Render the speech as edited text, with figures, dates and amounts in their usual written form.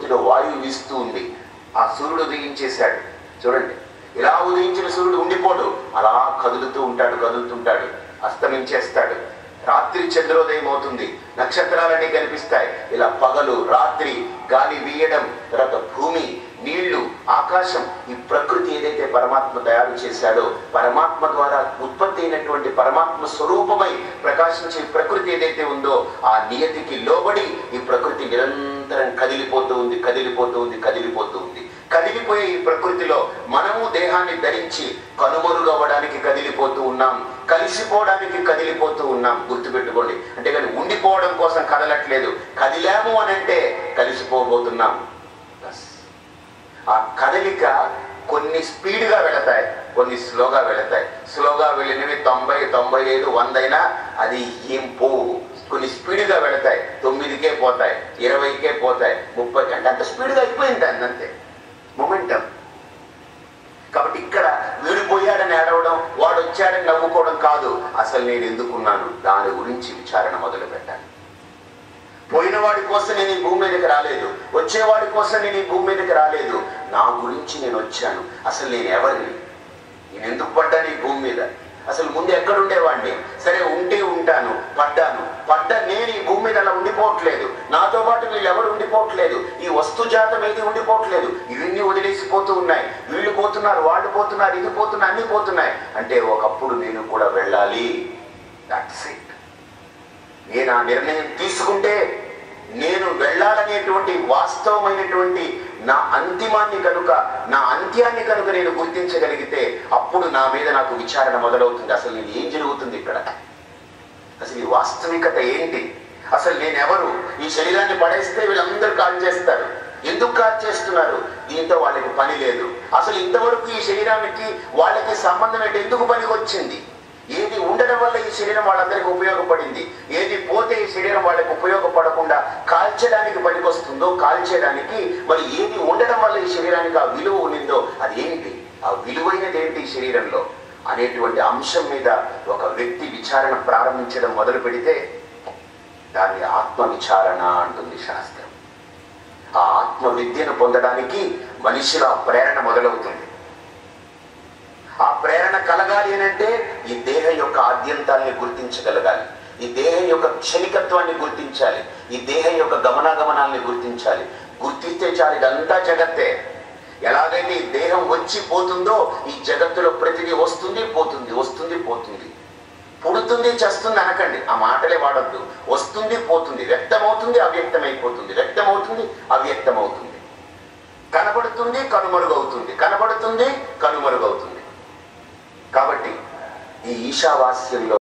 ప్రకృతిలో వాయువు వీస్తూ ఉంది. ఆ సూర్యుడు ఉదయించేశాడు చూడండి. ఇలా ఉదయించిన సూర్యుడు ఉండిపోడు, అలా కదులుతూ ఉంటాడు, అస్తమించేస్తాడు. రాత్రి చంద్రోదయం అవుతుంది, నక్షత్రాలన్నీ కనిపిస్తాయి. ఇలా పగలు రాత్రి, గాలి వీయడం, తర్వాత భూమి, నీళ్లు, ఆకాశం, ఈ ప్రకృతి ఏదైతే పరమాత్మ తయారు చేశాడో, పరమాత్మ ద్వారా ఉత్పత్తి అయినటువంటి పరమాత్మ స్వరూపమై ప్రకాశించే ప్రకృతి ఏదైతే ఉందో ఆ నియతికి లోబడి ఈ ప్రకృతి నిరంతరం కదిలిపోతూ ఉంది. కదిలిపోయే ఈ ప్రకృతిలో మనము దేహాన్ని ధరించి కనుమరుగవ్వడానికి కదిలిపోతూ ఉన్నాం, కలిసిపోవడానికి కదిలిపోతూ ఉన్నాం. గుర్తుపెట్టుకోండి. అంటే కానీ ఉండిపోవడం కోసం కదలట్లేదు, కదిలాము అని అంటే కలిసిపోబోతున్నాం. ఆ కదలిక కొన్ని స్పీడ్గా వెళతాయి, కొన్ని స్లోగా వెళతాయి. స్లోగా వెళ్ళినవి 90, 95, 100 అయినా అది ఏం పోవు. కొన్ని స్పీడ్గా వెళతాయి, 9కే పోతాయి, 20కే పోతాయి, 30 అంటే అంత స్పీడ్గా అయిపోయింది అంతే మొమెంటం. కాబట్టి ఇక్కడ వీడిపోయాడని ఏడవడం, వాడు వచ్చాడని నవ్వుకోవడం కాదు. అసలు నేను ఎందుకున్నాను దాని గురించి విచారణ మొదలు పెట్టాలి. పోయిన వాడి కోసం నేను ఈ భూమి మీదకి రాలేదు, వచ్చేవాడి కోసం నేను ఈ భూమి మీదకి రాలేదు. నా గురించి నేను వచ్చాను. అసలు నేను ఎవరిని, నేను ఎందుకు పడ్డాను ఈ భూమి మీద, అసలు ముందు ఎక్కడుండేవాడిని, సరే ఉంటే ఉంటాను, పడ్డా నేను ఈ భూమి మీద అలా ఉండిపోవట్లేదు. నాతో పాటు వీళ్ళు ఎవరు ఉండిపోవట్లేదు, ఈ వస్తుజాతం ఏది ఉండిపోవట్లేదు. ఇవన్నీ వదిలేసిపోతూ ఉన్నాయి. వీళ్ళు పోతున్నారు, వాళ్ళు పోతున్నారు, ఇది పోతున్నా, అన్ని పోతున్నాయి. అంటే ఒకప్పుడు నేను కూడా వెళ్ళాలి. That's it. నేను ఆ నిర్ణయం తీసుకుంటే, నేను వెళ్ళాలనేటువంటి వాస్తవమైనటువంటి నా అంతిమాన్ని కనుక, నా అంత్యాన్ని కనుక నేను గుర్తించగలిగితే అప్పుడు నా మీద నాకు విచారణ మొదలవుతుంది. అసలు నేను ఏం జరుగుతుంది ఇక్కడ, అసలు ఈ వాస్తవికత ఏంటి, అసలు నేను ఎవరు. ఈ శరీరాన్ని పడేస్తే వీళ్ళందరూ కాల్ చేస్తారు. ఎందుకు కాల్ చేస్తున్నారు? దీంతో వాళ్ళకి పని లేదు. అసలు ఇంతవరకు ఈ శరీరానికి వాళ్ళకి సంబంధం ఏంటి, ఎందుకు పనికి వచ్చింది, ఏది ఉండడం వల్ల ఈ శరీరం వాళ్ళందరికీ ఉపయోగపడింది, ఏది పోతే ఈ శరీరం వాళ్ళకి ఉపయోగపడకుండా కాల్చడానికి పనికొస్తుందో కాల్చేయడానికి, మరి ఏది ఉండడం వల్ల ఈ శరీరానికి ఆ విలువ ఉన్నిందో అది ఏంటి, ఆ విలువైనది ఏంటి ఈ శరీరంలో అనేటువంటి అంశం మీద ఒక వ్యక్తి విచారణ ప్రారంభించడం మొదలు పెడితే దాన్ని ఆత్మ విచారణ అంటుంది శాస్త్రం. ఆ ఆత్మ విద్యను పొందడానికి మనిషిలో ఆ ప్రేరణ మొదలవుతుంది. ఆ ప్రేరణ కలగాలి అని అంటే ఈ దేహం యొక్క ఆద్యంతాల్ని గుర్తించగలగాలి, ఈ దేహం యొక్క క్షణికత్వాన్ని గుర్తించాలి, ఈ దేహం యొక్క గమనాగమనాల్ని గుర్తించాలి. గుర్తిస్తే చాలు, ఇదంతా జగత్తే. ఎలాగైతే ఈ దేహం వచ్చి పోతుందో ఈ జగత్తులో ప్రతిదీ వస్తుంది పోతుంది, వస్తుంది పోతుంది. పుడుతుంది చేస్తుంది అనకండి, ఆ మాటలే వాడద్దు. వస్తుంది పోతుంది, వ్యక్తమవుతుంది అవ్యక్తమైపోతుంది, వ్యక్తమవుతుంది అవ్యక్తమవుతుంది, కనబడుతుంది కనుమరుగవుతుంది, కనబడుతుంది కనుమరుగవుతుంది. కాబట్టి ఈ ఈశావాస్యంలో